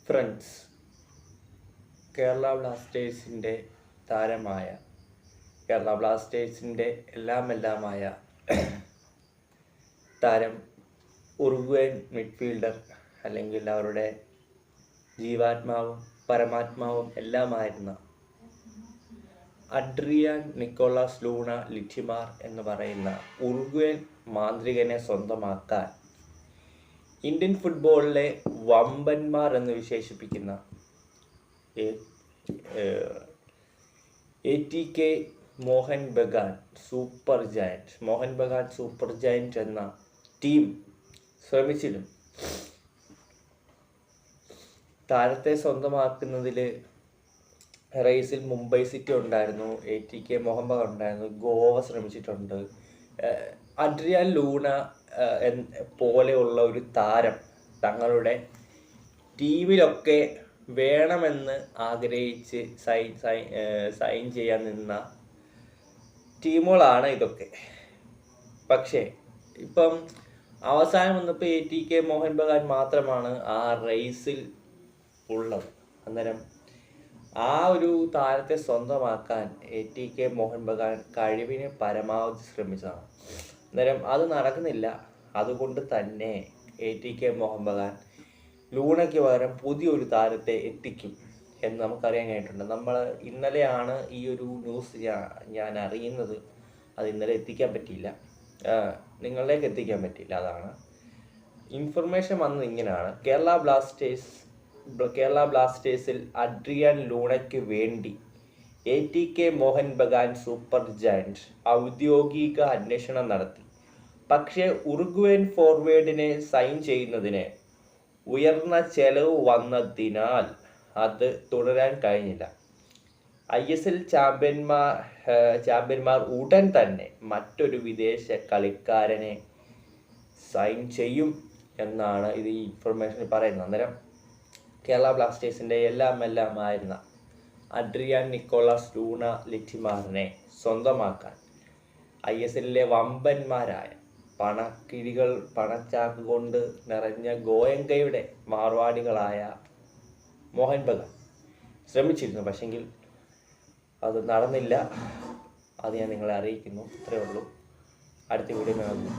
Friends, Kerala ബ്ലാസ്റ്റേഴ്സിൻ്റെ താരമായ കേരള ബ്ലാസ്റ്റേഴ്സിൻ്റെ എല്ലാമായ താരം ഉറുഗ്വേൻ മിഡ്ഫീൽഡർ, അല്ലെങ്കിൽ അവരുടെ ജീവാത്മാവും പരമാത്മാവും എല്ലാമായിരുന്ന അഡ്രിയാൻ നിക്കോളാസ് ലൂണ ലിറ്റിമാർ എന്ന് പറയുന്ന ഉറുഗ്വേൻ മാന്ത്രികനെ സ്വന്തമാക്കാൻ ഇന്ത്യൻ ഫുട്ബോളിലെ വമ്പന്മാർ എന്ന് വിശേഷിപ്പിക്കുന്ന ATK Mohun Bagan super giant എന്ന ടീം ശ്രമിച്ചിരുന്നു. താരത്തെ സ്വന്തമാക്കുന്നതിൽ റേസിൽ മുംബൈ സിറ്റി ഉണ്ടായിരുന്നു, ATK മോഹൻ ബഗാൻ ഉണ്ടായിരുന്നു, ഗോവ ശ്രമിച്ചിട്ടുണ്ട്. അഡ്രിയാൻ ലൂണ പോലെയുള്ള ഒരു താരം തങ്ങളുടെ ടീമിലൊക്കെ വേണമെന്ന് ആഗ്രഹിച്ച് സൈൻ ചെയ്യാൻ നിന്ന ടീമുകളാണ് ഇതൊക്കെ. പക്ഷേ ഇപ്പം അവസാനം വന്നപ്പോൾ ATK മോഹൻ ബഗാൻ മാത്രമാണ് ആ റേസിൽ ഉള്ളത്. അന്നേരം ആ ഒരു താരത്തെ സ്വന്തമാക്കാൻ ATK മോഹൻ ബഗാൻ കഴിവിന് പരമാവധി ശ്രമിച്ചതാണ്. അന്നേരം അത് നടക്കുന്നില്ല. അതുകൊണ്ട് തന്നെ ATK മോഹൻ ബഗാൻ ലൂണയ്ക്ക് പകരം പുതിയൊരു താരത്തെ എത്തിക്കും എന്ന് നമുക്കറിയാൻ കഴിഞ്ഞിട്ടുണ്ട്. നമ്മൾ ഇന്നലെയാണ് ഈ ഒരു ന്യൂസ് ഞാൻ അറിയുന്നത്. അത് ഇന്നലെ എത്തിക്കാൻ പറ്റിയില്ല, നിങ്ങളിലേക്ക് എത്തിക്കാൻ പറ്റിയില്ല. അതാണ് ഇൻഫർമേഷൻ വന്നത്. ഇങ്ങനെയാണ്: കേരള ബ്ലാസ്റ്റേഴ്സിൽ അഡ്രിയാൻ ലൂണയ്ക്ക് വേണ്ടി ATK Mohun Bagan super giant ഔദ്യോഗിക അന്വേഷണം നടത്തി. പക്ഷേ ഉറുഗ്വേൻ ഫോർവേഡിനെ സൈൻ ചെയ്യുന്നതിന് ഉയർന്ന ചെലവ് വന്നതിനാൽ അത് തുടരാൻ കഴിഞ്ഞില്ല. ISL ചാമ്പ്യന്മാർ ഉടൻ തന്നെ മറ്റൊരു വിദേശ കളിക്കാരനെ സൈൻ ചെയ്യും എന്നാണ് ഇത് ഈ ഇൻഫർമേഷൻ പറയുന്നത്. അന്നേരം കേരള ബ്ലാസ്റ്റേഴ്സിൻ്റെ എല്ലാമായിരുന്ന അഡ്രിയാൻ നിക്കോളാസ് ലൂണ ലിറ്റിമാറിനെ സ്വന്തമാക്കാൻ ISLലെ വമ്പന്മാരായ പണച്ചാക്ക് കൊണ്ട് നിറഞ്ഞ ഗോയങ്കയുടെ മാർവാടികളായ മോഹൻ ബഗാൻ ശ്രമിച്ചിരുന്നു. പക്ഷെങ്കിൽ അത് നടന്നില്ല. അത് ഞാൻ നിങ്ങളെ അറിയിക്കുന്നു. ഇത്രയേ ഉള്ളൂ. അടുത്ത വീഡിയോ കാണുന്നു.